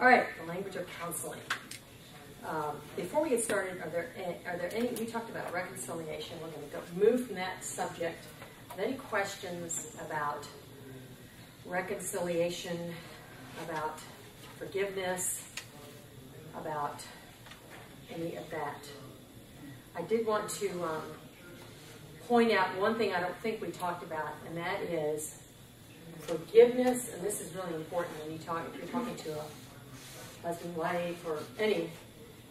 All right, the language of counseling. Before we get started, are there any, we talked about reconciliation. We're going to move from that subject. Are there any questions about reconciliation, about forgiveness, about any of that? I did want to point out one thing I don't think we talked about, and that is forgiveness. And this is really important when if you're talking to a husband, wife, or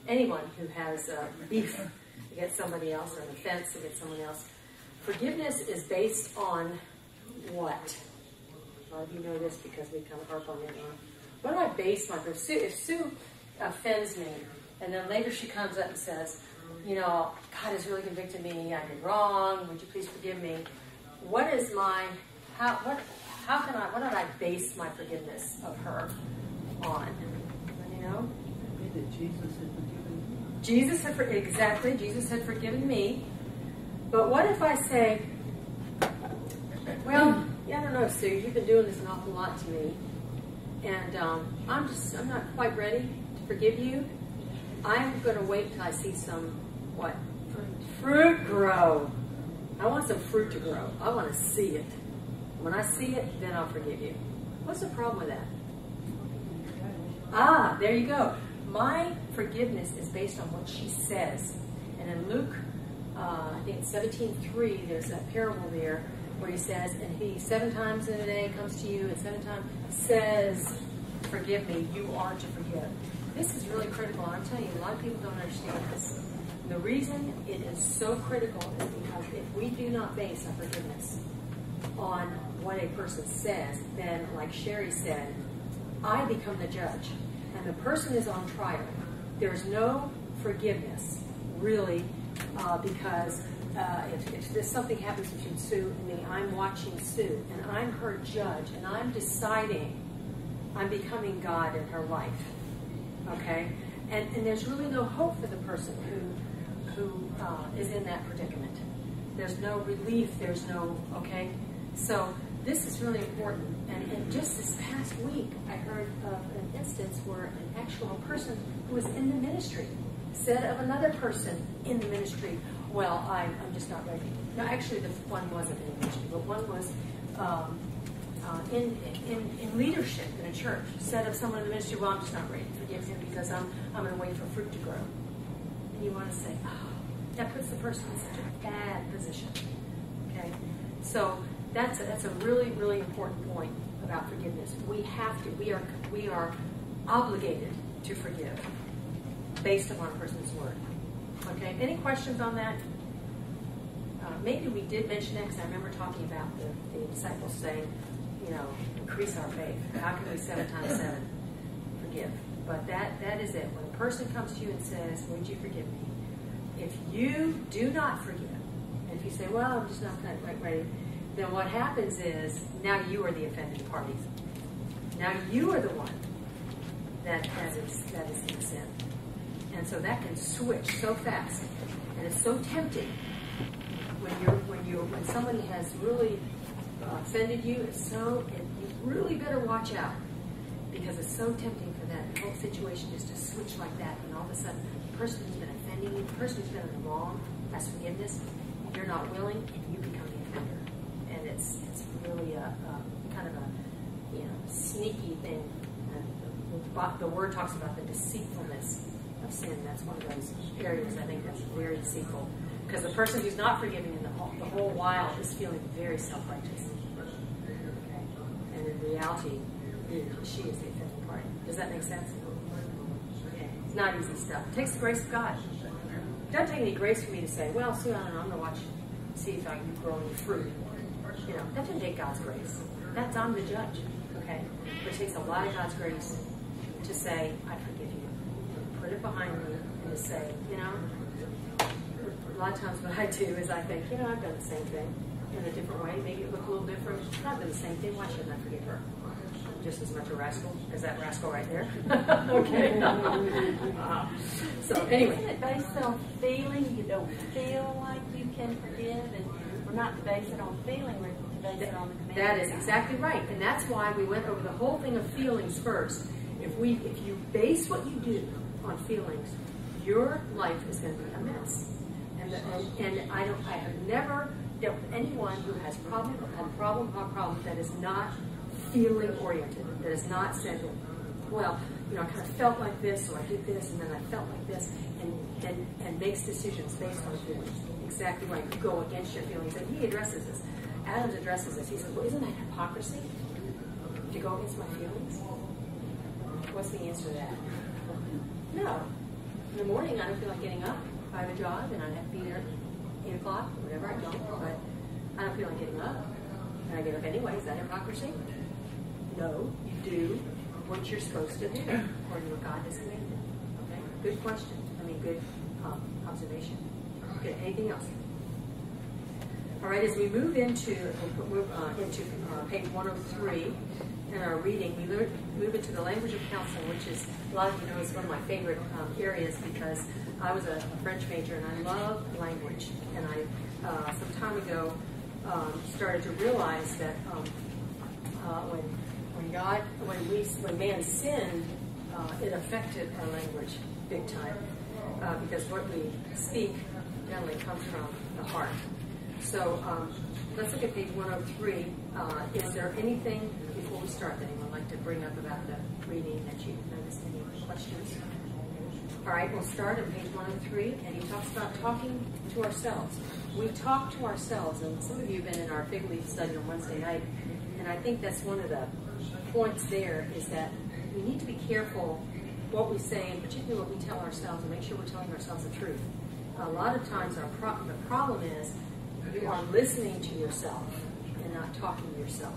anyone who has beef against somebody else or an offense against someone else. Forgiveness is based on what? A lot of you know this because we kind of harp on it. What do I base my forgiveness? If Sue offends me, and then later she comes up and says, you know, God has really convicted me, I did wrong, would you please forgive me? What is my, what did I base my forgiveness of her on? You know? That Jesus had forgiven you. Jesus had forgiven me. But what if I say, well, yeah, I don't know, Sue, you've been doing this an awful lot to me, and I'm not quite ready to forgive you. I'm going to wait till I see some, what? Fruit grow. I want some fruit to grow. I want to see it. When I see it, then I'll forgive you. What's the problem with that? Ah, there you go. My forgiveness is based on what she says. And in Luke, I think it's 17:3, there's that parable there where he says, and he 7 times in a day comes to you and 7 times says, forgive me, you are to forgive. This is really critical, and I'm telling you, a lot of people don't understand this. The reason it is so critical is because if we do not base our forgiveness on what a person says, then, like Sherry said, I become the judge, and the person is on trial. There's no forgiveness, really, because if something happens between Sue and me, I'm watching Sue, and I'm her judge, and I'm deciding, I'm becoming God in her life. Okay, and there's really no hope for the person who is in that predicament. There's no relief. There's no, okay. So this is really important. And just this past week, I heard of an instance where an actual person who was in the ministry said of another person in the ministry, "Well, I'm just not ready." No, actually, the one wasn't in the ministry, but one was. In leadership in a church, said of someone in the ministry, well, I'm just not ready to forgive him because I'm going to wait for fruit to grow. And you want to say, oh, that puts the person in such a bad position. Okay? So that's a really, really important point about forgiveness. We have to, we are obligated to forgive based upon a person's word. Okay? Any questions on that? Maybe we did mention that because I remember talking about the disciples saying, you know, increase our faith. How can we 7 times 7 forgive? But that is it. When a person comes to you and says, would you forgive me? If you do not forgive, and if you say, well, I'm just not quite ready, then what happens is now you are the offended party. Now you are the one that is in sin. And so that can switch so fast. And it's so tempting when somebody has really offended you, you really better watch out, because it's so tempting for that whole situation just to switch like that, and all of a sudden the person who's been offending you, the person who's been in the wrong, has forgiveness, you're not willing, and you become the offender. And it's really a kind of a sneaky thing. The word talks about the deceitfulness of sin. That's one of those areas I think that's very deceitful, because the person who's not forgiving in the whole while is feeling very self-righteous. Okay? And in reality, she is the offended party. Does that make sense? Okay. It's not easy stuff. It takes the grace of God. It doesn't take any grace for me to say, well, Sue, I don't know, I'm going to watch, see if I can grow any fruit. You know, that doesn't take God's grace. That's I'm the judge. Okay? But it takes a lot of God's grace to say, I forgive you. Put it behind me and to say, you know, a lot of times what I do is I think, you know, I've done the same thing in a different way. Maybe it look a little different. It's not the same thing. Why shouldn't I forgive her? I'm just as much a rascal as that rascal right there. Okay. So anyway. Isn't it based on feeling? You don't feel like you can forgive, and we're not to base it on feeling, we're to base it on the command. That is exactly right. And that's why we went over the whole thing of feelings first. If you base what you do on feelings, your life is going to be a mess. And I have never dealt with anyone who has a problem that is not feeling oriented, that is not said, well, I kind of felt like this, so I did this, and then I felt like this, and makes decisions based on feelings. Exactly right. You go against your feelings. And he addresses this. Adams addresses this. He says, well, isn't that hypocrisy to go against my feelings? What's the answer to that? No. In the morning, I don't feel like getting up. If I have a job and I have to be there at 8 o'clock, or whatever, I don't. But I don't feel like getting up. And I get up anyway. Is that hypocrisy? No. You do what you're supposed to do according to what God has commanded. Okay? Good question. Good observation. Good. Anything else? All right. As we move into page 103 in our reading, we move into the language of counsel, which is, a lot of you know, is one of my favorite areas because I was a French major and I love language. And I, some time ago, started to realize that when man sinned, it affected our language big time. Because what we speak generally comes from the heart. So let's look at page 103. Is there anything, before we start, that anyone would like to bring up about the reading that you noticed? Any questions? All right, we'll start at page 103, and he talks about talking to ourselves. We talk to ourselves, and some of you have been in our Fig Leaf study on Wednesday night, and I think that's one of the points there is that we need to be careful what we say, and particularly what we tell ourselves, and make sure we're telling ourselves the truth. A lot of times the problem is you are listening to yourself and not talking to yourself.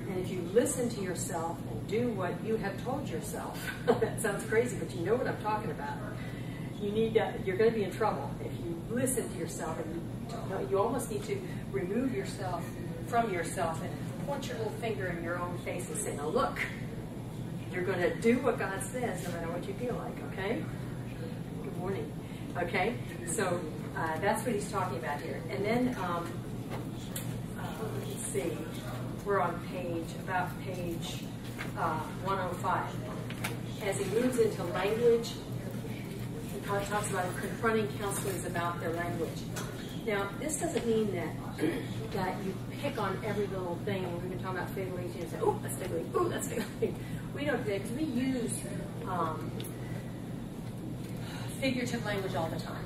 And if you listen to yourself and do what you have told yourself, that sounds crazy, but you know what I'm talking about. You're going to be in trouble if you listen to yourself, and you almost need to remove yourself from yourself and point your little finger in your own face and say, now look, you're going to do what God says no matter what you feel like, okay? Good morning. Okay? So that's what he's talking about here. And then, let's see, we're on page 105. As he moves into language, he talks about confronting counselors about their language. Now, this doesn't mean that you pick on every little thing. We've been talking about fig leaves, and you say, oh, that's fig leaf, oh, that's fig leaf. We don't do that because we use figurative language all the time.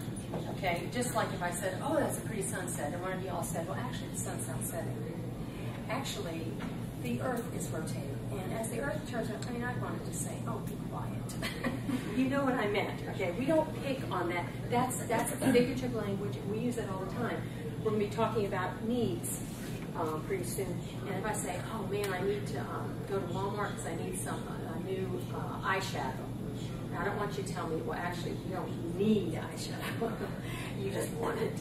Okay? Just like if I said, oh, that's a pretty sunset, and one of you all said, well, actually, the sun's not setting. Actually, the earth is rotating. And as the earth turns, I wanted to say, oh, be quiet. You know what I meant, okay? We don't pick on that. That's a figurative language, and we use that all the time. We're going to be talking about needs pretty soon. And if I say, oh, man, I need to go to Walmart because I need some new eyeshadow. Now, I don't want you to tell me, well, actually, you don't need eyeshadow. You just want it.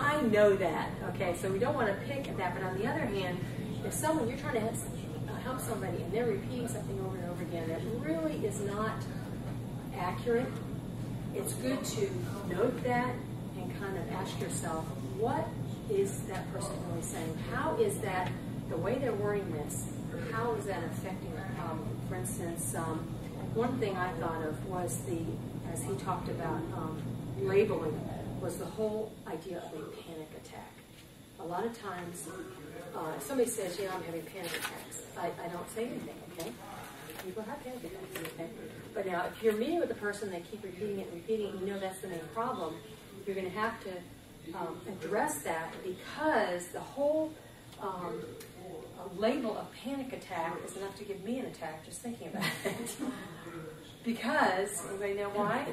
I know that, okay? So we don't want to pick at that. But on the other hand, if you're trying to help somebody and they're repeating something over and over again that really is not accurate, it's good to note that and kind of ask yourself, what is that person really saying? How is that, the way they're wording this, how is that affecting the problem? For instance, one thing I thought of was as he talked about labeling, was the whole idea of a panic attack. A lot of times, if somebody says, I'm having panic attacks, I don't say anything, okay? People have panic attacks, okay? But now, if you're meeting with a person, they keep repeating it and repeating it, you know that's the main problem, you're going to have to address that, because the whole label of panic attack is enough to give me an attack just thinking about it. Because, anybody know why?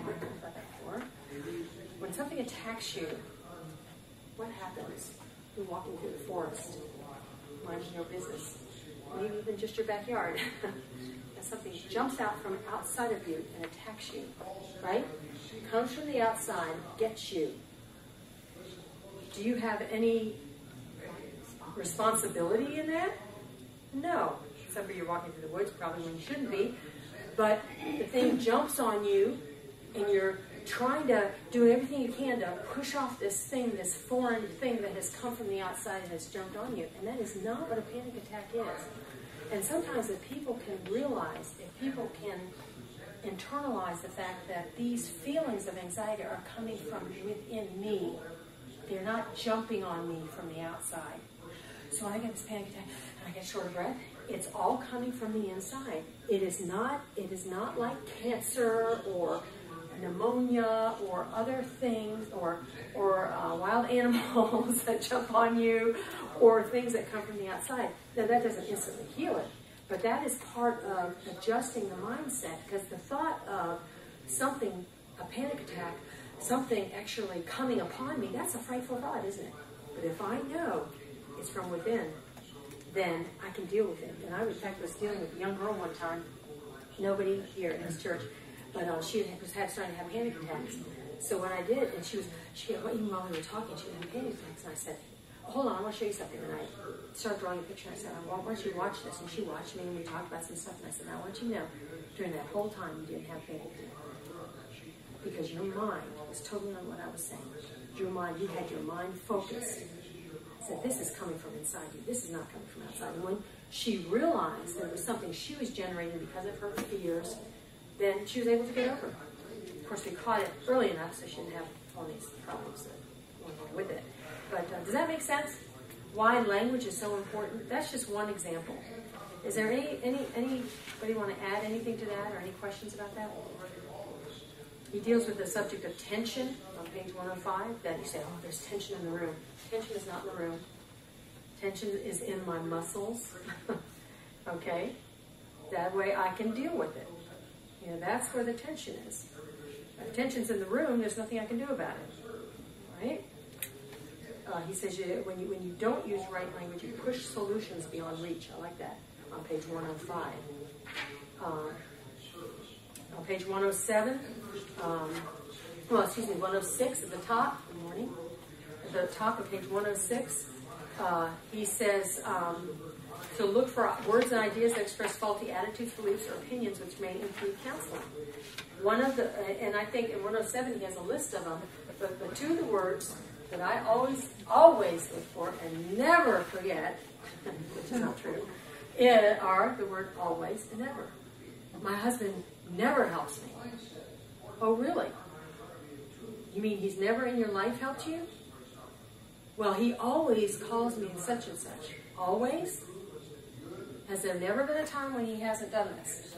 When something attacks you, what happens? You're walking through the forest, minding your business, maybe even just your backyard, and something jumps out from outside of you and attacks you, right? Comes from the outside, gets you. Do you have any responsibility in that? No. Except for you're walking through the woods, probably when you shouldn't be. But the thing jumps on you, and you're trying to do everything you can to push off this thing, this foreign thing that has come from the outside and has jumped on you. And that is not what a panic attack is. And sometimes if people can realize, if people can internalize the fact that these feelings of anxiety are coming from within me, they're not jumping on me from the outside. So when I get this panic attack and I get short of breath, it's all coming from the inside. It is not like cancer or pneumonia or other things or wild animals that jump on you or things that come from the outside. Now that doesn't instantly heal it, but that is part of adjusting the mindset, because the thought of something, a panic attack, something actually coming upon me, that's a frightful thought, isn't it? But if I know it's from within, then I can deal with it. And I, in fact, was dealing with a young girl one time, nobody here in this church, but she was starting to have panic attacks. So when I did, and even while we were talking, she was having panic attacks, and I said, hold on, I want to show you something. And I started drawing a picture, and I said, why don't you watch this? And she watched me, and we talked about some stuff, and I said, now I want you to know, during that whole time, you didn't have panic attacks. Because your mind was totally on what I was saying. Your mind, you had your mind focused. Said, this is coming from inside you. This is not coming from outside. And when she realized that it was something she was generating because of her fears, then she was able to get over it. Of course, we caught it early enough so she didn't have all these problems that went along with it. But does that make sense? Why language is so important? That's just one example. Is there anybody want to add anything to that, or any questions about that? He deals with the subject of tension on page 105, that you say, oh, there's tension in the room. Tension is not in the room. Tension is in my muscles. Okay? That way I can deal with it. You know, that's where the tension is. If tension's in the room, there's nothing I can do about it. Right? He says when you don't use right language, you push solutions beyond reach. I like that on page 105. On page 107, 106 at the top, good morning. At the top of page 106, he says to look for words and ideas that express faulty attitudes, beliefs, or opinions which may impede counseling. And I think in 107 he has a list of them, but the two of the words that I always look for and never forget, which is not true, are the word always and never. My husband never helps me. Oh, really? You mean he's never in your life helped you? Well, he always calls me such and such. Always? Has there never been a time when he hasn't done this?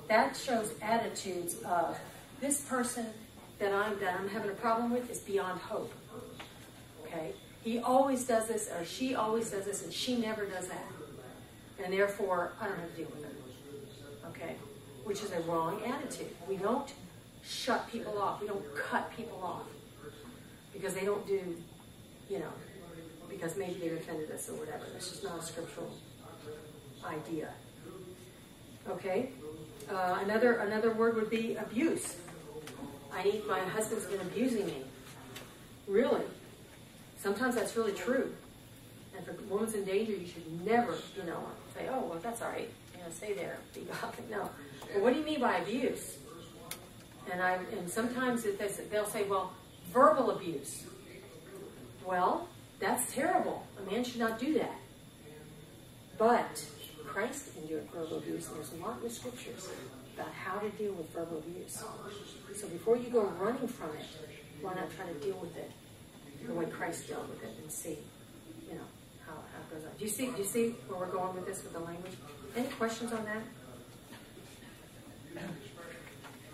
That shows attitudes of this person that I'm having a problem with is beyond hope. Okay? He always does this, or she always does this, and she never does that. And therefore, I don't have to deal with it. Okay? Which is a wrong attitude. We don't shut people off. We don't cut people off because they don't do, because maybe they've offended us or whatever. That's just not a scriptural idea. Okay? Another word would be abuse. My husband's been abusing me. Really? Sometimes that's really true. And for a woman's in danger, you should never, say, oh, well, that's all right. Stay there. Be godly. No. But what do you mean by abuse? And sometimes they'll say, well, verbal abuse. Well, that's terrible. A man should not do that. But Christ endured verbal abuse, and there's a lot in the scriptures about how to deal with verbal abuse. So before you go running from it, why not try to deal with it the way Christ dealt with it and see, how it goes on. Do you see where we're going with this with the language? Any questions on that?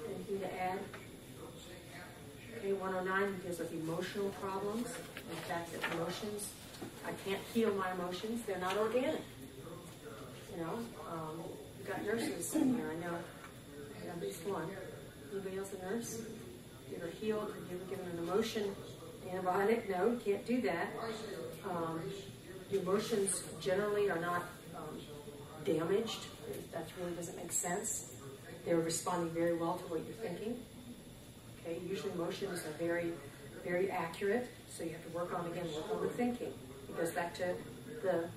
Anything to add? Okay, 109 deals with emotional problems. The fact that emotions, I can't heal my emotions. They're not organic. We've got nurses in here. I know at least one. Anybody else a nurse? Have you ever healed? Have you ever given an emotion antibiotic? No, you can't do that. The emotions generally are not damaged. That really doesn't make sense. They're responding very well to what you're thinking. Okay, usually emotions are very, very accurate, so you have to work on the thinking. It goes back to the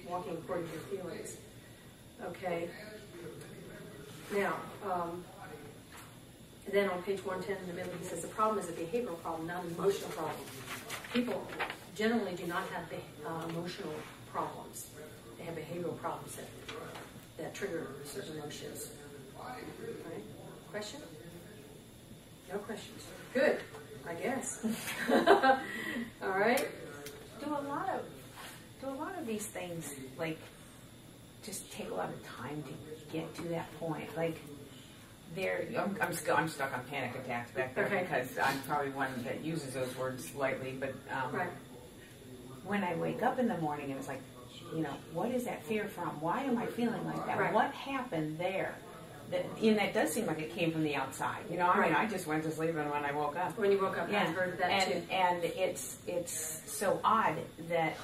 walking according to your feelings. Okay. Now, And then on page 110 in the middle, he says the problem is a behavioral problem, not an emotional problem. People generally do not have emotional problems. They have behavioral problems that trigger certain emotions. Right? Question? No questions. Good, I guess. All right. Do a lot of these things like just take a lot of time to get to that point? Like, I'm stuck on panic attacks back there because I'm probably one that uses those words lightly. But when I wake up in the morning and it's like, what is that fear from? Why am I feeling like that? What happened there? That does seem like it came from the outside. I mean, I just went to sleep and when I woke up. When you woke up, I've heard of that too. And it's so odd that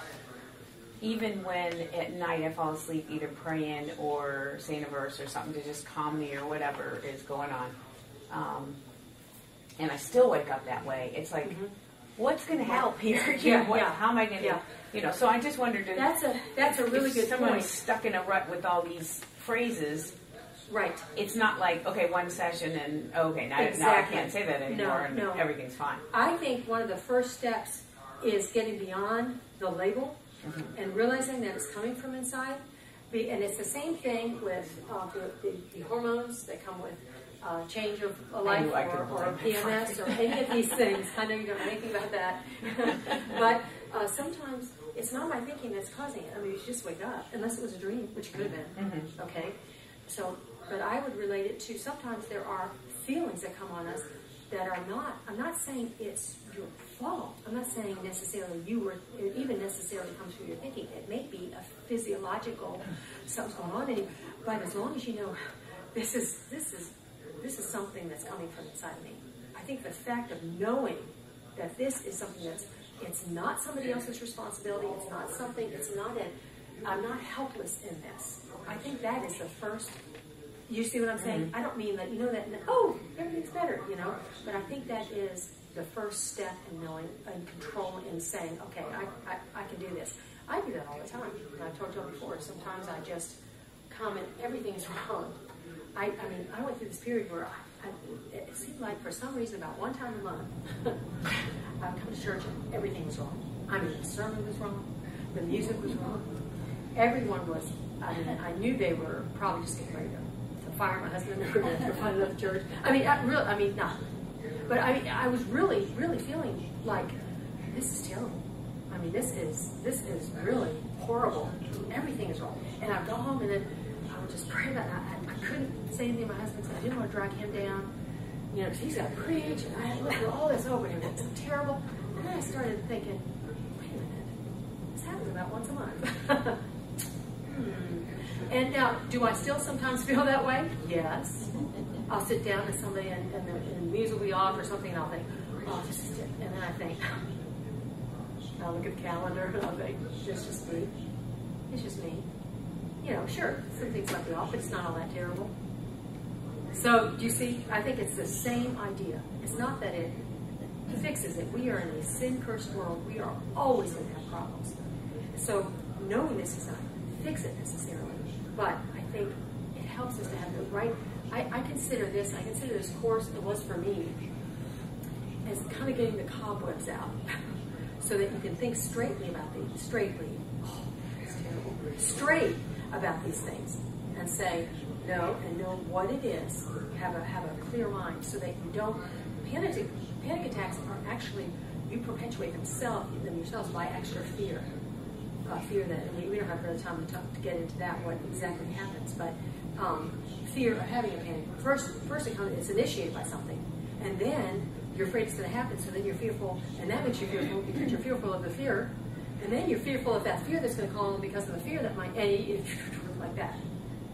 even when at night I fall asleep either praying or saying a verse or something to just calm me or whatever is going on, and I still wake up that way, it's like, what's going to help here? How am I going to, so I just wondered. That's a really good someone's point. Stuck in a rut with all these phrases. Right. It's not like, okay, one session and, now I can't say that anymore and everything's fine. I think one of the first steps is getting beyond the label and realizing that it's coming from inside. And it's the same thing with the hormones that come with change of a life or PMS or any of these things. I know you don't know anything about that. But sometimes it's not my thinking that's causing it. I mean, you just wake up, unless it was a dream, which it could have been. Okay? So, but I would relate it to sometimes there are feelings that come on us that are not, I'm not saying it's your fault. I'm not saying necessarily it even necessarily comes from your thinking. It may be a physiological, something's going on in you, but as long as you know this is something that's coming from inside of me. I think the fact of knowing that this is something it's not somebody else's responsibility, I'm not helpless in this. I think that is the first. You see what I'm saying? I don't mean that, everything's better, but I think that is the first step in knowing and control in saying, okay, I can do this. I do that all the time. And I've told you before, sometimes I just comment, everything is wrong. I mean, I went through this period where it seemed like for some reason about one time a month, I would come to church and everything was wrong. I mean, the sermon was wrong, the music was wrong, everyone was, I knew they were probably just getting ready to fire my husband or to find another church. But I was really, really feeling like this is terrible. I mean, this is really horrible. Everything is wrong. And I'd go home and then I would just pray about it. I couldn't say anything to my husband. So I didn't want to drag him down, because he's got to preach. And I had looked through all this over and it was terrible. And then I started thinking, wait a minute, this happens about once a month. And now, do I still sometimes feel that way? Yes. I'll sit down with somebody and the music will be off or something, and I'll think, and then I think, I'll look at the calendar and I'll think, it's just me. It's just me. Sure, some things might be off, but it's not all that terrible. So, do you see, I think it's the same idea. It's not that it fixes it. We are in a sin-cursed world. We are always going to have problems. So, knowing this does not fix it necessarily. But I think it helps us to have the right. I consider this course, it was for me, as kind of getting the cobwebs out, so that you can think straight about these things, and say no, and know what it is. Have a clear mind, so that you don't panic attacks are actually, you perpetuate them yourselves by extra fear. Fear that, we don't have really time to get into that, what exactly happens, but fear of having a panic. First it's initiated by something, and then you're afraid it's going to happen, so then you're fearful, and that makes you fearful because you're fearful of the fear, and then you're fearful of that fear that's going to come on because of the fear that might, and like that.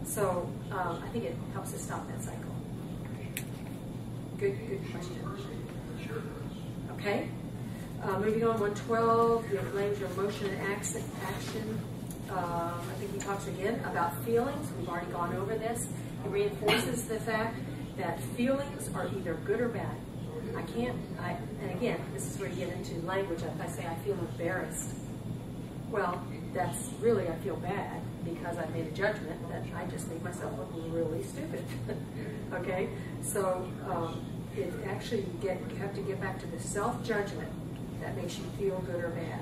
So I think it helps us stop that cycle. Good question. Okay. Moving on, 112, the language of emotion and action. I think he talks again about feelings. We've already gone over this. He reinforces the fact that feelings are either good or bad. And again, this is where you get into language. If I say I feel embarrassed, well, that's really, I feel bad because I made a judgment that I just made myself look really stupid. Okay? So, it actually you have to get back to the self-judgment that makes you feel good or bad.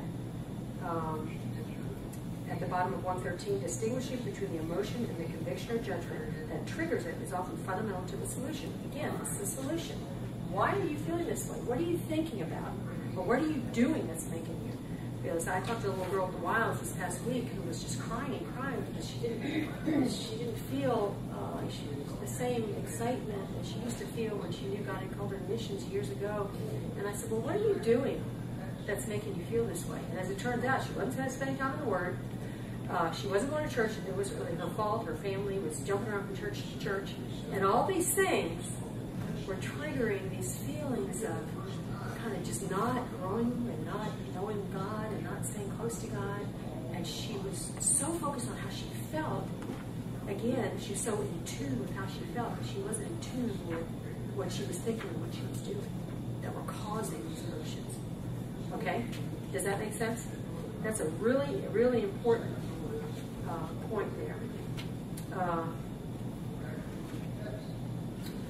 At the bottom of 113, distinguishing between the emotion and the conviction or judgment that triggers it is often fundamental to the solution. Again, it's the solution. Why are you feeling this way? What are you thinking about? Or what are you doing that's making you feel this? I talked to a little girl at the Wilds this past week who was just crying because she didn't feel the same excitement that she used to feel when she knew God had called her to missions years ago. And I said, well, what are you doing that's making you feel this way? And as it turns out, she wasn't spending time in the Word. She wasn't going to church, and it was really her fault. Her family was jumping around from church to church. And all these things were triggering these feelings of kind of just not growing and not knowing God and not staying close to God. And she was so focused on how she felt. Again, she was so in tune with how she felt, but she wasn't in tune with what she was thinking and what she was doing that were causing these emotions. Okay? Does that make sense? That's a really, really important point there.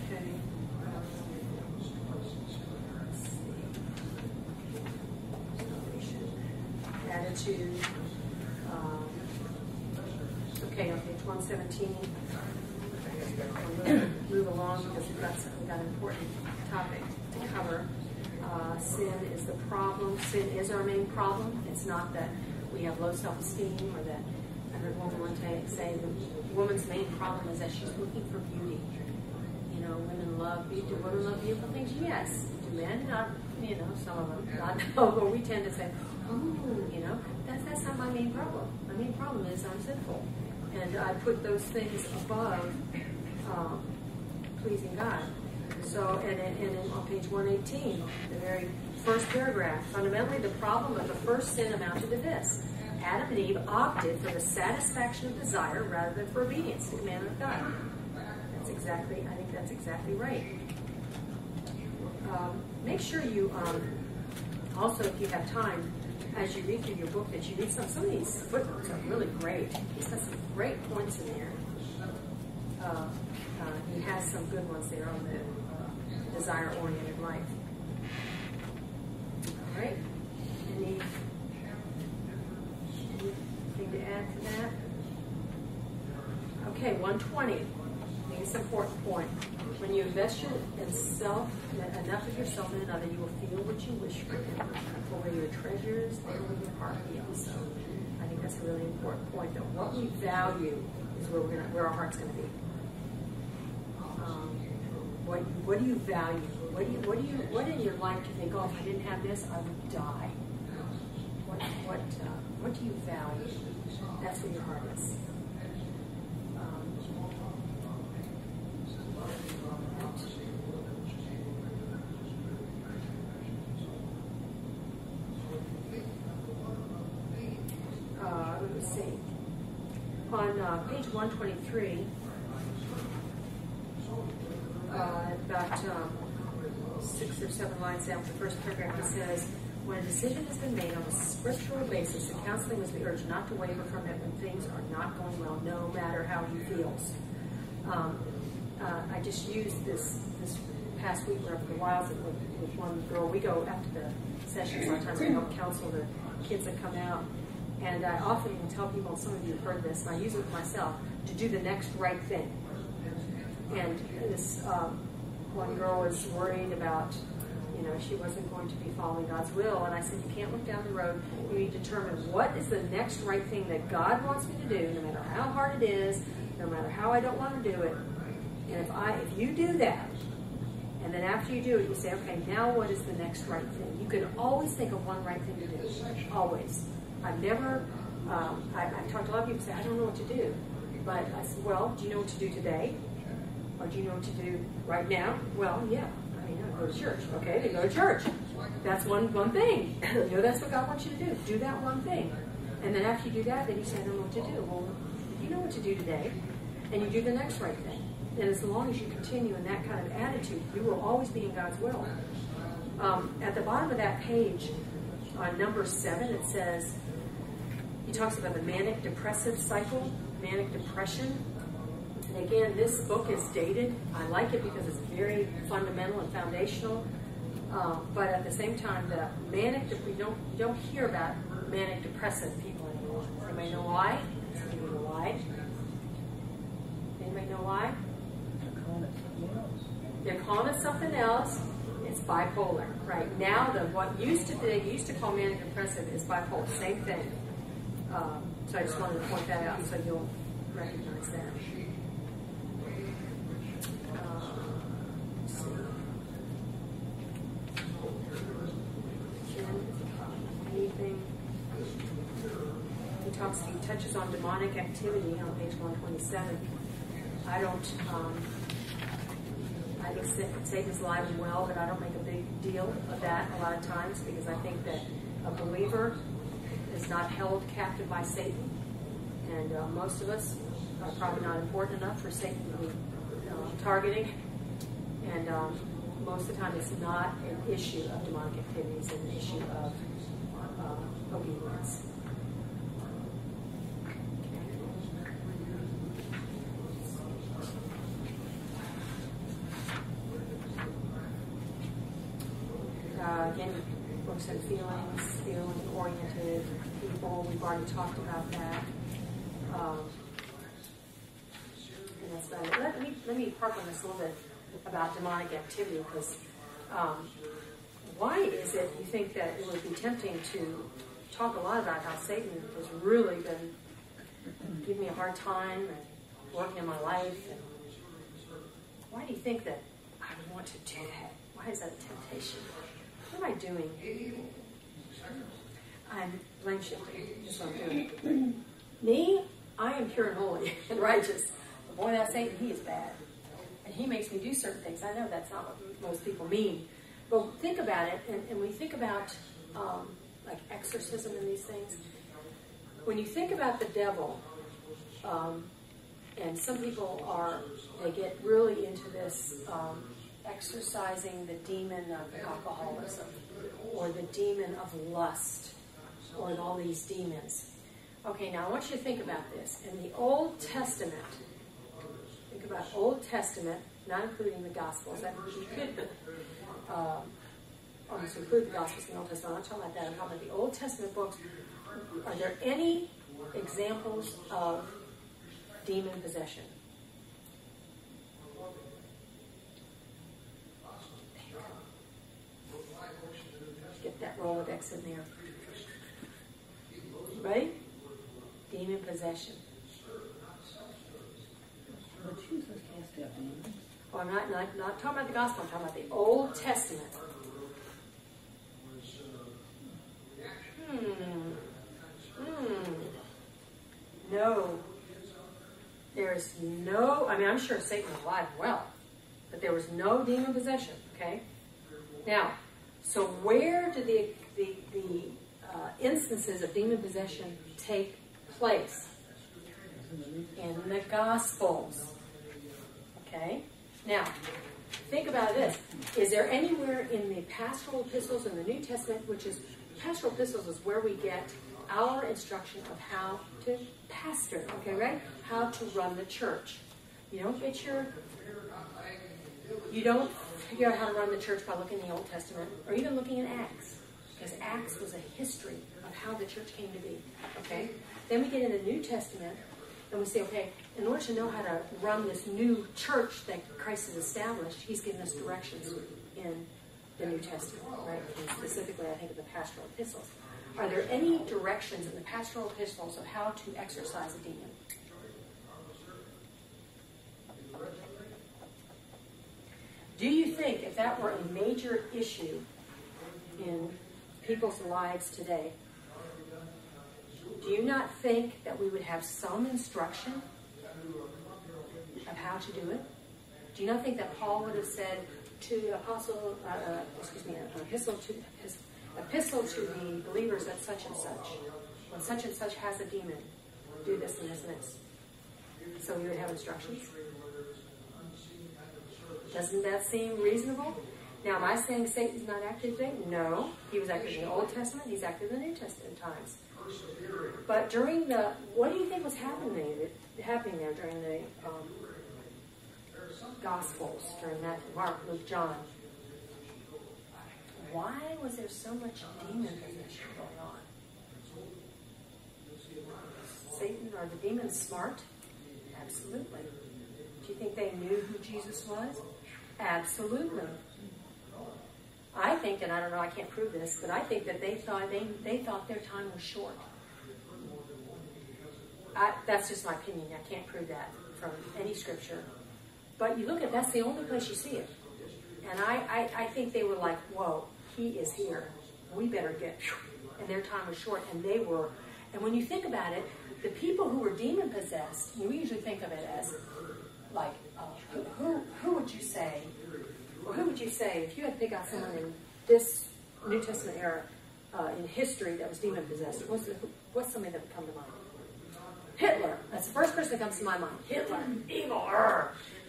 Okay. Attitude. Okay, on page 117. We'll move along because we've got an important topic to cover. Sin is the problem. Sin is our main problem. It's not that we have low self-esteem or that I heard one woman say the woman's main problem is that she's looking for beauty. You know, women love beauty. Do women love beautiful things? Yes. Do men? Not, some of them. Not, but we tend to say, ooh, that's not my main problem. My main problem is I'm sinful. And I put those things above pleasing God. So, and on page 118, the very first paragraph, fundamentally the problem of the first sin amounted to this. Adam and Eve opted for the satisfaction of desire rather than for obedience to the commandment of God. I think that's exactly right. Make sure you, also if you have time, as you read through your book, that you read some of these footnotes are really great. He's got some great points in there. He has some good ones there on the desire-oriented life. All right. Anything to add to that? Okay, 120. I think it's an important point. When you invest enough of yourself in another, you will feel what you wish for him. For where your treasures, there will your heart be also. I think that's a really important point, though. What we value is where our heart's going to be. What do you value? What in your life do you think, oh, if I didn't have this, I would die? What do you value? That's where your heart is. Let me see. On page 123, about 6 or 7 lines down from the first paragraph, it says, when a decision has been made on a scriptural basis, the counseling must be urged not to waver from it when things are not going well, no matter how he feels. I just used this past week, we're up at the Wilds with one girl. We go after the sessions, sometimes we help counsel the kids that come out. And I often will tell people, some of you have heard this, and I use it with myself, to do the next right thing. And this one girl was worried about, she wasn't going to be following God's will. And I said, you can't look down the road. You need to determine what is the next right thing that God wants me to do, no matter how hard it is, no matter how I don't want to do it. And if you do that, and then after you do it, you say, okay, now what is the next right thing? You can always think of one right thing to do. Always. I've never, I've talked to a lot of people who say, I don't know what to do. But I said, well, do you know what to do today? Or do you know what to do right now? Well, yeah. I go to church. Okay, then go to church. That's one thing. That's what God wants you to do. Do that one thing. And then after you do that, then you say, I don't know what to do. Well, if you know what to do today, and you do the next right thing, and as long as you continue in that kind of attitude, you will always be in God's will. At the bottom of that page, on number 7, it says, he talks about the manic depressive cycle, manic depression. And again, this book is dated. I like it because it's very fundamental and foundational. But at the same time, the you don't hear about manic depressive people anymore. Anybody know why? Anybody know why? Anybody know why? They're calling it something else. It's bipolar, right? Now, what they used to call manic depressive is bipolar. Same thing. So I just wanted to point that out so you'll recognize that. Anything? He touches on demonic activity on page 127. I think Satan's alive and well, but I don't make a big deal of that a lot of times because I think that a believer is not held captive by Satan, and most of us are probably not important enough for Satan to be targeting, and most of the time it's not an issue of demonic activity, it's an issue of obedience. Again, books and feelings, feeling-oriented people. We've already talked about that. And that's about it. Let me harp on this a little bit about demonic activity, because why is it you think that it would be tempting to talk a lot about how Satan has really been giving me a hard time and working in my life? And why do you think that I would want to do that? Why is that a temptation? What am I doing? I'm blame shifting. That's what I'm doing. Me, I am pure and holy and righteous. But boy, that Satan, he is bad. And he makes me do certain things. I know that's not what most people mean. But think about it, and we think about like exorcism and these things. When you think about the devil, and some people they get really into this exorcising the demon of alcoholism or the demon of lust or all these demons. Okay, now I want you to think about this. In the Old Testament, think about Old Testament, not including the Gospels. That you could almost include the Gospels in the Old Testament. I'm not talking about that. I'm talking about the Old Testament books. Are there any examples of demon possession? Get that Rolodex in there. Right? Demon possession. But Jesus cast out demons. Oh, I'm not talking about the Gospel. I'm talking about the Old Testament. No. There's no, I'm sure Satan was alive and well, but there was no demon possession, okay? Now, so where did the instances of demon possession take place? In the Gospels. Okay? Now, think about this. Is there anywhere in the pastoral epistles in the New Testament, which is, pastoral epistles is where we get our instruction of how to pastor, okay, right? How to run the church. You don't figure out how to run the church by looking in the Old Testament or even looking in Acts, because Acts was a history of how the church came to be, okay? Then we get in the New Testament and we say, okay, in order to know how to run this new church that Christ has established, he's given us directions in the New Testament, right? And specifically, I think of the pastoral epistles. Are there any directions in the pastoral epistles of how to exorcise a demon? Do you think if that were a major issue in people's lives today, do you not think that we would have some instruction of how to do it? Do you not think that Paul would have said to the epistle to the believers at such and such has a demon, do this and this and this? So we would have instructions. Doesn't that seem reasonable? Now, am I saying Satan's not active today? No. He was active in the Old Testament. He's active in the New Testament times. But during what do you think was happening there during the Gospels during that, Mark, Luke, John. Why was there so much demon possession going on? Satan, are the demons smart? Absolutely. Do you think they knew who Jesus was? Absolutely. I think, and I don't know, I can't prove this, but I think that they thought their time was short. That's just my opinion. I can't prove that from any scripture. But you look at, that's the only place you see it. And I think they were like, whoa, he is here. We better get, and their time was short. And they were, and when you think about it, the people who were demon possessed, we usually think of it as like, who would you say, or who would you say, if you had to pick out someone in this New Testament era in history that was demon possessed, what's somebody that would come to mind? Hitler. That's the first person that comes to my mind. Hitler. Evil.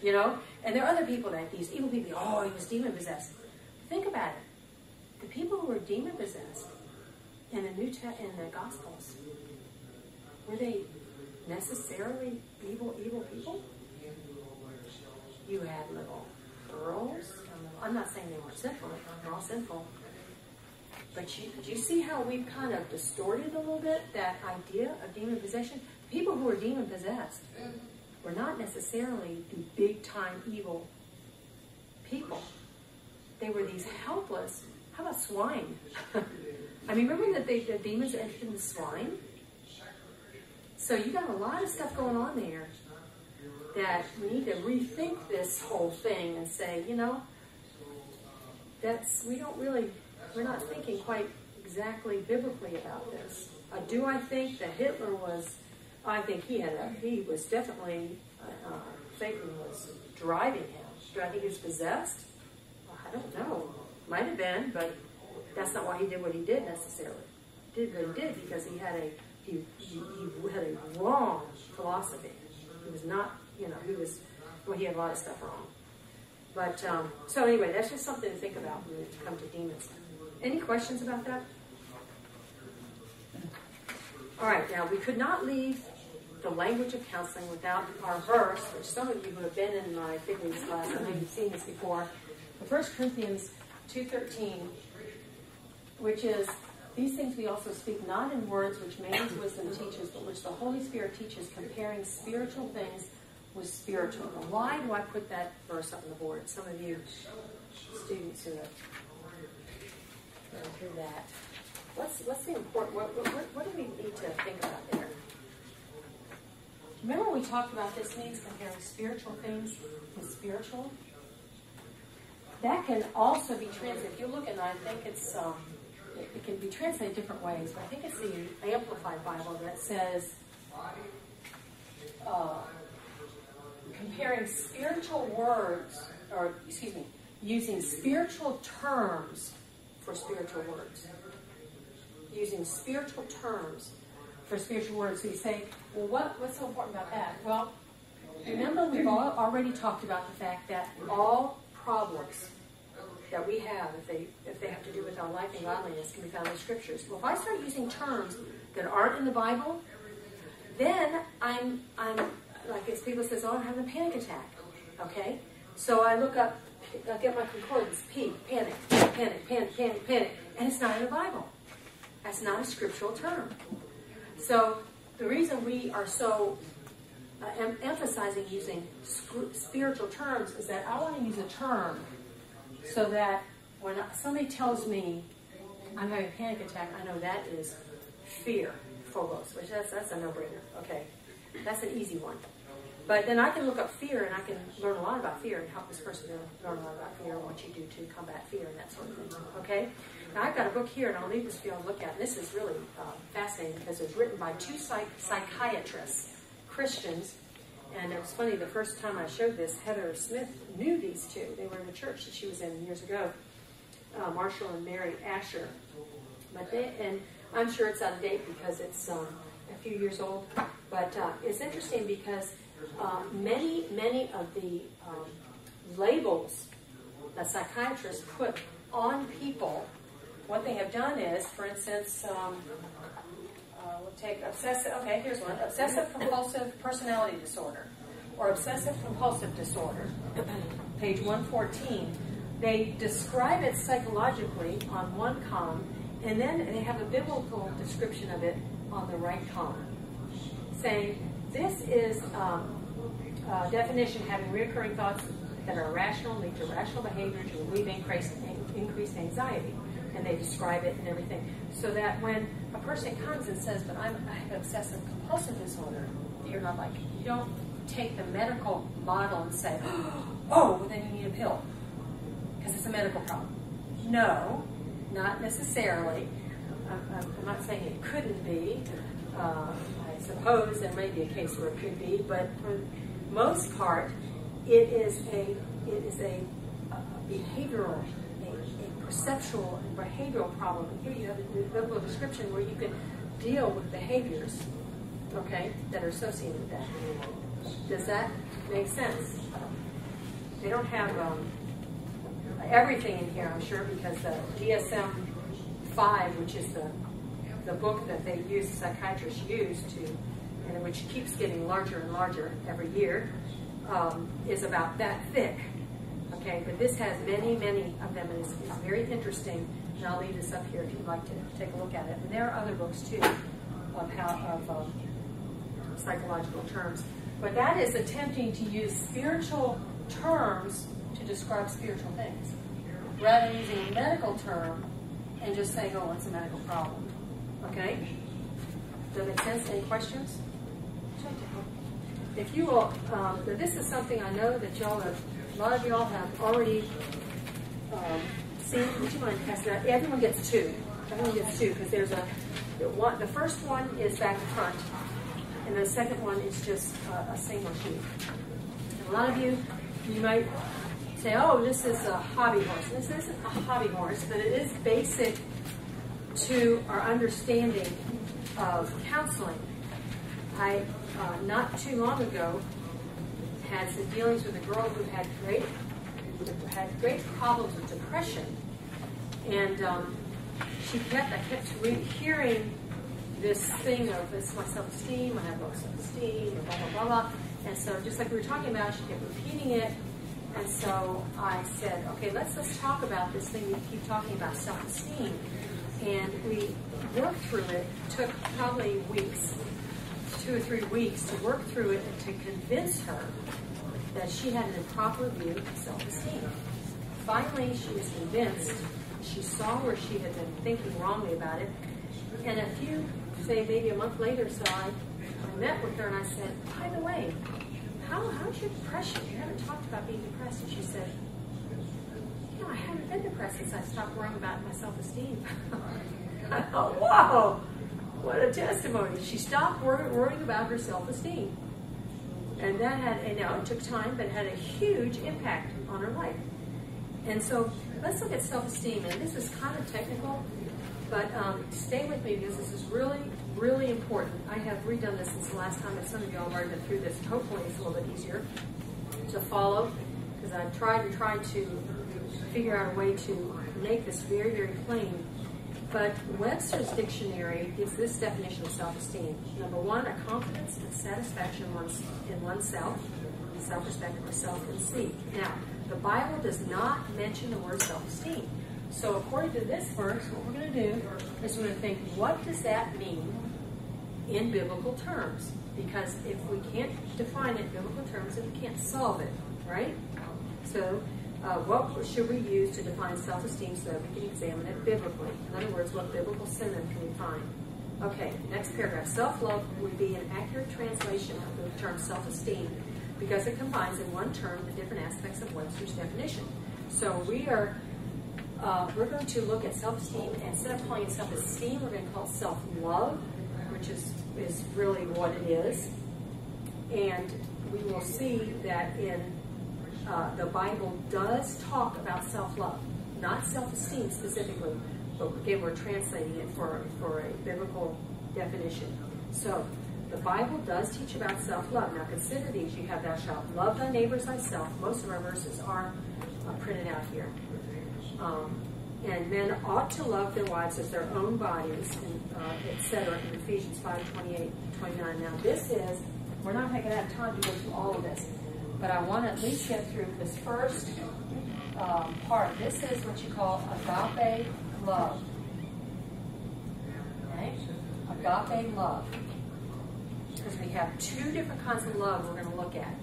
You know? And there are other people that these evil people, oh, he was demon possessed. Think about it. The people who were demon possessed in the Gospels, were they necessarily evil people? You had little girls. I'm not saying they weren't sinful. They're all sinful. But you see how we've kind of distorted a little bit that idea of demon possession? People who were demon possessed were not necessarily the big time evil people. They were these helpless. How about swine? I mean, remember that the demons entered in the swine? So you got a lot of stuff going on there that we need to rethink this whole thing and say, you know, we're not thinking quite exactly biblically about this. Do I think that Hitler was, I think he was definitely, Satan was driving him. Do I think he was possessed? Well, I don't know. Might have been, but that's not why he did what he did necessarily. He did what he did because he had a wrong philosophy. He was not, he had a lot of stuff wrong. But, so anyway, that's just something to think about when it comes to demons. Any questions about that? All right, now we could not leave the language of counseling without our verse, which some of you who have been in my Big Leagues class, I know you've seen this before, 1 Corinthians 2:13, which is, these things we also speak not in words which man's wisdom teaches, but which the Holy Spirit teaches, comparing spiritual things with spiritual. Now, why do I put that verse up on the board? Some of you students who have gone through that. What's the important, what do we need to think about there? Remember we talked about this means comparing spiritual things with spiritual? That can also be translated. If you look at it, I think it's, it can be translated different ways, but I think it's the Amplified Bible that says, comparing spiritual words, using spiritual terms for spiritual words. Using spiritual terms for spiritual words. So you say, well, what's so important about that? Well, remember we've already talked about the fact that all problems that we have, if they have to do with our life and godliness, can be found in the Scriptures. Well, if I start using terms that aren't in the Bible, then I'm like as people says, oh, I'm having a panic attack. Okay? So I look up, I get my concordance, panic, and it's not in the Bible. That's not a scriptural term. So the reason we are so emphasizing using spiritual terms is that I want to use a term so that when somebody tells me I'm having a panic attack, I know that is fear, phobos, which that's a no-brainer. Okay, that's an easy one. But then I can look up fear and I can learn a lot about fear and help this person learn a lot about fear and what you do to combat fear and that sort of thing. Okay? Now I've got a book here and I'll leave this for you to look at. And this is really fascinating because it was written by two psychiatrists, Christians. And it was funny, the first time I showed this, Heather Smith knew these two. They were in a church that she was in years ago, Marshall and Mary Asher. And I'm sure it's out of date because it's a few years old. But it's interesting because many of the labels that psychiatrists put on people, what they have done is, for instance, we'll take obsessive, okay, here's one, obsessive compulsive personality disorder. or obsessive-compulsive disorder, page 114, they describe it psychologically on one column, and then they have a biblical description of it on the right column, saying this is a definition having recurring thoughts that are irrational, lead to irrational behavior, to relieve increased anxiety. And they describe it and everything. So that when a person comes and says, but I have obsessive compulsive disorder, you're not like, you don't take the medical model and say, oh, well then you need a pill, because it's a medical problem. No, not necessarily. I'm not saying it couldn't be. I suppose there may be a case where it could be, but for the most part, it is a behavioral, a perceptual and behavioral problem. And here you have a biblical description where you can deal with behaviors, okay, that are associated with that. Does that make sense? They don't have everything in here, I'm sure, because the DSM-5, which is the book that they use, psychiatrists use to, and which keeps getting larger and larger every year, is about that thick. Okay, but this has many, many of them, and it's very interesting. And I'll leave this up here if you'd like to take a look at it. And there are other books too of psychological terms. But that is attempting to use spiritual terms to describe spiritual things, rather than using a medical term and just saying, oh, it's a medical problem. Okay? Does that make sense? Any questions? If you will, this is something I know that y'all have, a lot of y'all have already seen. Would you mind passing that? Everyone gets two. Everyone gets two, because there's the first one is back to front, and the second one is just a single sheet. And a lot of you might say, oh, this is a hobby horse. This isn't a hobby horse, but it is basic to our understanding of counseling. I, not too long ago, had some dealings with a girl who had great problems with depression. And I kept hearing this thing of, it's my self-esteem, I have low self-esteem, and blah, blah, blah, blah. And so just like we were talking about, she kept repeating it. And so I said, okay, let's talk about this thing you keep talking about, self-esteem. And we worked through it. It took probably weeks, 2 or 3 weeks, to work through it and to convince her that she had an improper view of self-esteem. Finally, she was convinced. She saw where she had been thinking wrongly about it. And a few, say maybe a month later, so I met with her and I said, by the way, how's your depression? You haven't talked about being depressed. And she said, I haven't been depressed since I stopped worrying about my self-esteem. I thought, wow, what a testimony. She stopped worrying about her self-esteem. And that had, now it took time, but it had a huge impact on her life. And so let's look at self-esteem. And this is kind of technical, but stay with me because this is really, really important. I have redone this since the last time, and some of you all have already been through this. Hopefully it's a little bit easier to follow, because I've tried to figure out a way to make this very, very plain. But Webster's dictionary gives this definition of self-esteem. Number 1, a confidence and satisfaction in oneself, self-respect, or self-conceit. Now, the Bible does not mention the word self-esteem. So according to this verse, what we're going to do is we're going to think, what does that mean in biblical terms? Because if we can't define it in biblical terms, then we can't solve it, right? So what should we use to define self-esteem so that we can examine it biblically? In other words, what biblical synonym can we find? Okay, next paragraph. Self-love would be an accurate translation of the term self-esteem because it combines in one term the different aspects of Webster's definition. So we're going to look at self-esteem, and instead of calling it self-esteem, we're going to call it self-love, which is really what it is. And we will see that in the Bible does talk about self-love, not self-esteem specifically, but again, we're translating it for a biblical definition. So, the Bible does teach about self-love. Now, consider these. You have, thou shalt love thy neighbor as thyself. Most of our verses are printed out here. And men ought to love their wives as their own bodies, etc. in Ephesians 5:28-29. Now, this is we're not going to have time to go through all of this, but I want to at least get through this first part. This is what you call agape love. Okay? Agape love. Because we have two different kinds of love we're going to look at.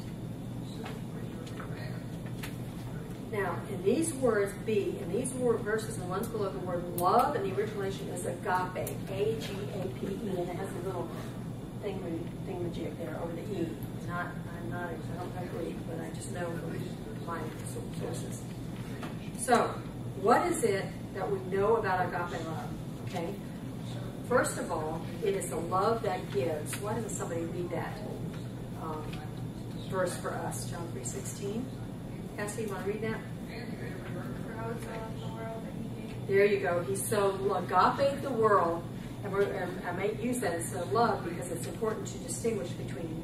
Now, in these words, in these verses, the ones below, the word love in the origination is agape, A-G-A-P-E, and it has a little thingamajig there over the E. I don't agree, but I just know from my sources. So, what is it that we know about agape love? Okay. First of all, it is a love that gives. Why doesn't somebody read that verse for us? John 3:16. Cassie, you want to read that? There you go. He so agape the world, and I may use that as a love because it's important to distinguish between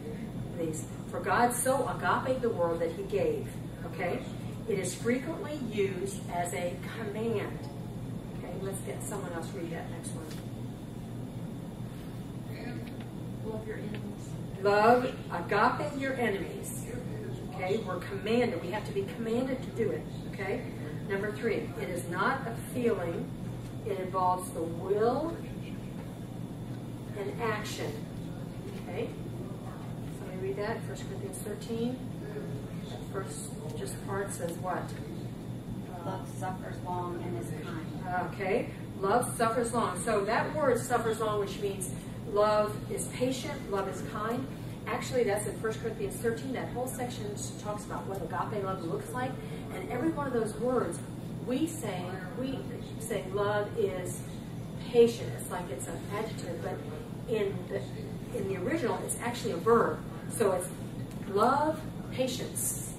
these. For God so agape the world that he gave. Okay? It is frequently used as a command. Okay, let's get someone else read that next one. Love your enemies. Love, agape your enemies. Okay, we're commanded. We have to be commanded to do it. Okay? Number 3, it is not a feeling. It involves the will and action. Okay? Somebody read that. 1 Corinthians 13. That first just part says what? Love suffers long and is kind. Okay. Love suffers long. So that word suffers long, which means love is patient, love is kind. Actually, that's in 1 Corinthians 13. That whole section talks about what agape love looks like. And every one of those words, we say love is patient. It's like it's an adjective, but in the original, it's actually a verb. So it's love, patience,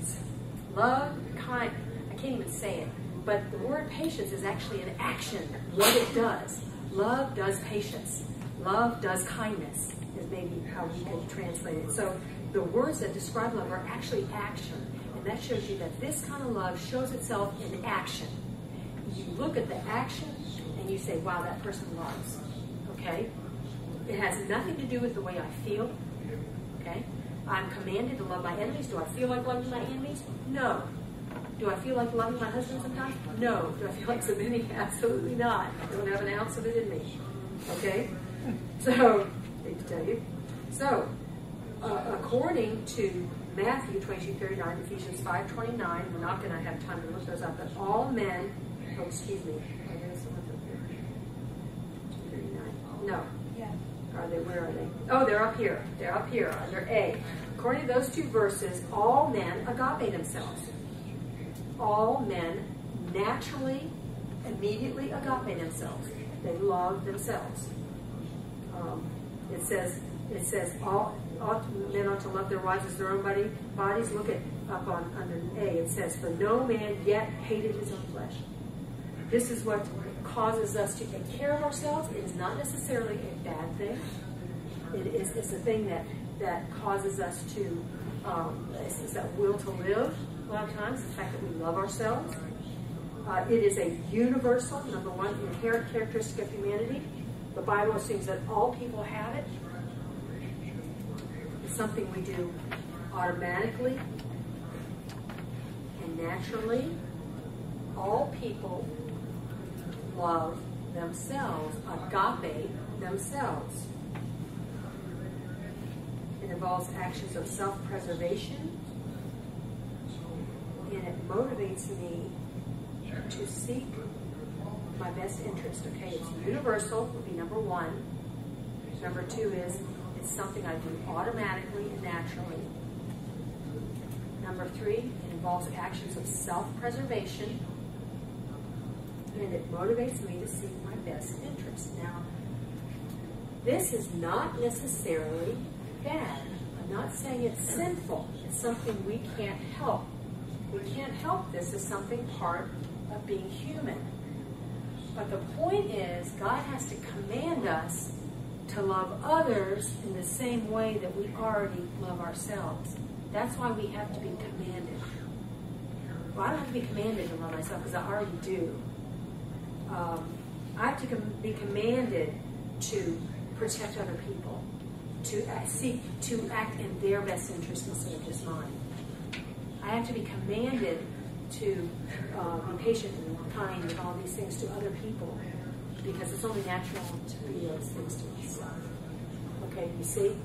love, kind. I can't even say it, but the word patience is actually an action. What it does. Love does patience. Love does kindness. Is maybe how we can translate it. So the words that describe love are actually action. And that shows you that this kind of love shows itself in action. You look at the action and you say, wow, that person loves. Okay? It has nothing to do with the way I feel. Okay? I'm commanded to love my enemies. Do I feel like loving my enemies? No. Do I feel like loving my husband sometimes? No. Do I feel like submitting? Absolutely not. I don't have an ounce of it in me. Okay? So, to tell you. So, according to Matthew 22:39, Ephesians 5:29, we're not going to have time to look those up, but all men, oh, excuse me, no. Yeah. Are they, where are they? Oh, they're up here. They're up here under A. According to those two verses, all men agape themselves. All men naturally, immediately agape themselves. They love themselves. It says all men ought to love their wives as their own bodies. Look at up on under A. It says, for no man yet hated his own flesh. This is what causes us to take care of ourselves. It is not necessarily a bad thing. It's a thing that causes us to, it's that will to live a lot of times, the fact that we love ourselves. It is a universal, number one, inherent characteristic of humanity. The Bible assumes that all people have it. It's something we do automatically and naturally. All people love themselves, agape themselves. It involves actions of self-preservation, and it motivates me to seek my best interest. Okay, it's universal, would be number one. Number two is it's something I do automatically and naturally. Number three, it involves actions of self-preservation, and it motivates me to seek my best interest. Now, this is not necessarily bad. I'm not saying it's sinful. It's something we can't help. We can't help this. It's something part of being human. But the point is, God has to command us to love others in the same way that we already love ourselves. That's why we have to be commanded. Well, I don't have to be commanded to love myself because I already do. I have to be commanded to protect other people. seek to act in their best interest instead of just mine. I have to be commanded to be patient and kind and all these things to other people, because it's only natural to be those things to myself. Okay, you see?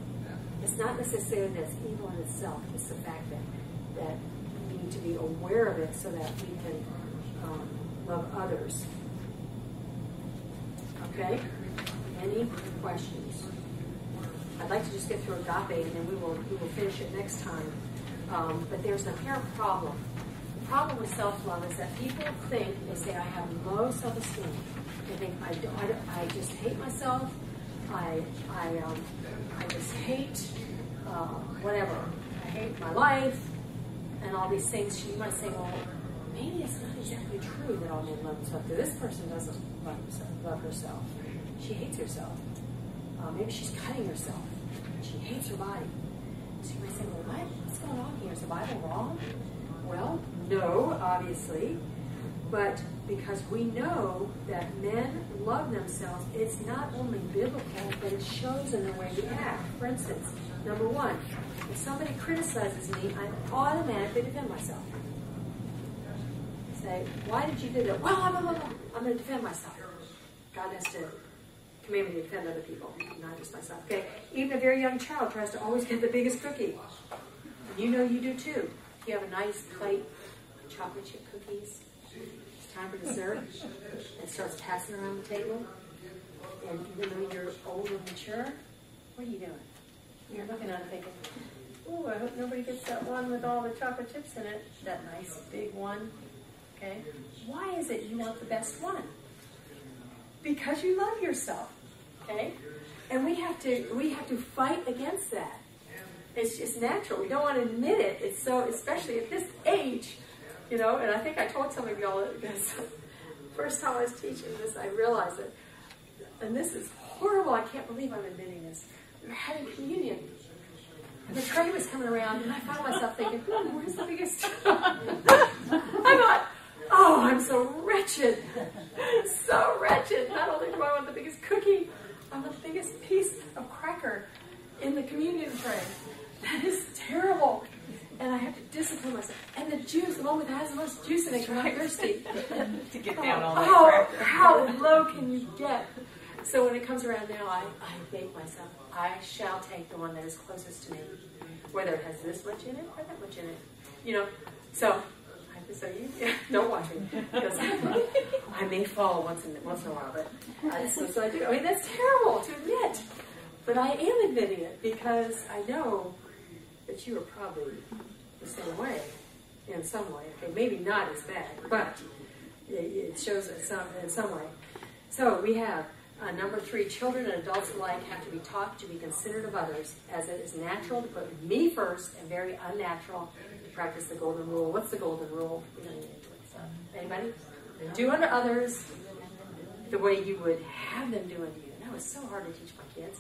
It's not necessarily that it's evil in itself. It's the fact that we need to be aware of it so that we can love others. Okay? Any questions? I'd like to just get through agape, and then we will finish it next time. But there's an inherent problem. The problem with self-love is that people think, they say, I have low self-esteem. They think, I just hate myself. I just hate whatever. I hate my life and all these things. You might say, well, maybe it's not exactly true that all men love themselves. This person doesn't love herself. She hates herself. Maybe she's cutting herself. She hates her body. So you might say, well, what's going on here? Is the Bible wrong? Well, no, obviously. But because we know that men love themselves, it's not only biblical, but it shows in the way we act. For instance, number one, if somebody criticizes me, I automatically defend myself. Say, why did you do that? Well, I'm going to defend myself. God has to command me to defend other people, not just myself. Okay? Even a very young child tries to always get the biggest cookie. And you know you do too. If you have a nice plate of chocolate chip cookies, it's time for dessert, and starts passing around the table, and even though you're old and mature, what are you doing? You're looking at it thinking, oh, I hope nobody gets that one with all the chocolate chips in it, that nice big one. Okay? Why is it you want the best one? Because you love yourself. Okay? And we have to fight against that. It's just natural. We don't want to admit it. It's so, especially at this age, you know, and I think I told some of y'all this. First time I was teaching this, I realized it. And this is horrible. I can't believe I'm admitting this. We were having communion. And the tray was coming around, and I found myself thinking, where's the biggest? I thought, oh, I'm so wretched. So wretched. Not only do I want the biggest cookie, I want the biggest piece of cracker in the communion tray. That is terrible. And I have to discipline myself. And the juice, the one that has the most juice in it, I'm thirsty. To get down all that cracker. How low can you get? So when it comes around now, I bake myself. I shall take the one that is closest to me, whether it has this much in it or that much in it. You know, so you don't watch me, because I may fall once in a while, but that's what I do. I mean, that's terrible to admit, but I am admitting it because I know that you are probably the same way, in some way. Okay, maybe not as bad, but it shows it in some way. So we have number 3, children and adults alike have to be taught to be considerate of others, as it is natural to put me first and very unnatural to practice the golden rule. What's the golden rule? We don't need to do it. Anybody? Do unto others the way you would have them do unto you. And that was so hard to teach my kids.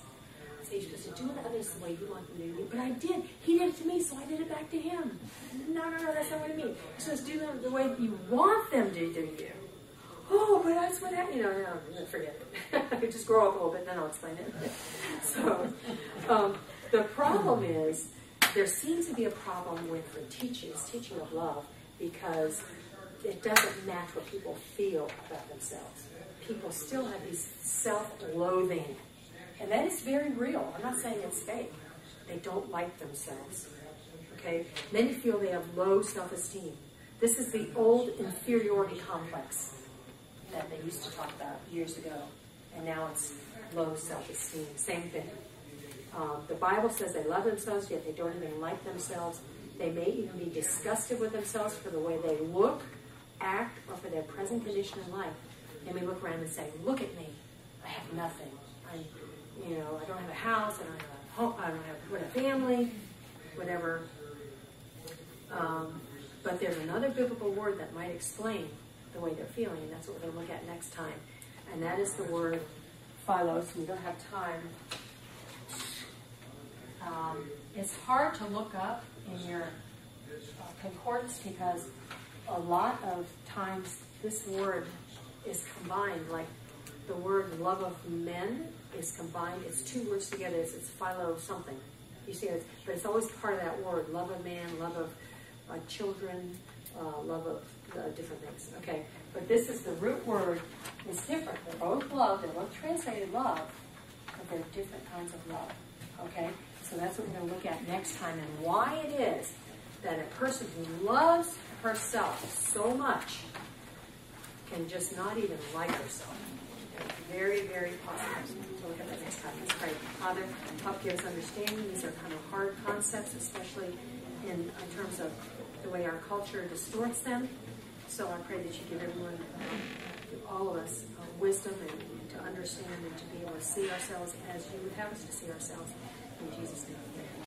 I say, you're supposed to do unto others the way you want them to do you. But I did. He did it to me, so I did it back to him. No, that's not what I mean. You're supposed to do them the way you want them to do you. Oh, but that's what happened. No, forget it. Just grow up a little bit, then I'll explain it. So, the problem is, there seems to be a problem with the teaching of love, because it doesn't match what people feel about themselves. People still have these self-loathing, and that is very real. I'm not saying it's fake. They don't like themselves. Okay? Many feel they have low self-esteem. This is the old inferiority complex that they used to talk about years ago, and now it's low self-esteem. Same thing. The Bible says they love themselves, yet they don't even like themselves. They may even be disgusted with themselves for the way they look, act, or for their present condition in life. They may look around and say, look at me. I have nothing. I don't have a house. I don't have a home. I don't have a family, whatever. But there's another biblical word that might explain the way they're feeling, and that's what we're going to look at next time. And that is the word philos. We don't have time. It's hard to look up in your concordance, because a lot of times this word is combined, like the word love of men is combined. It's two words together. It's philo something. You see it, but it's always part of that word: love of man, love of children, love of different things. Okay, but this is the root word. It's different. They're both love. They're both translated love, but they're different kinds of love. Okay, so that's what we're going to look at next time, and why it is that a person who loves herself so much can just not even like herself. Very, very possible. We'll look at that next time. Let's pray. Father, help give us understanding. These are kind of hard concepts, especially in terms of the way our culture distorts them. So I pray that you give everyone, all of us, wisdom and to understand and to be able to see ourselves as you would have us to see ourselves. In Jesus' name.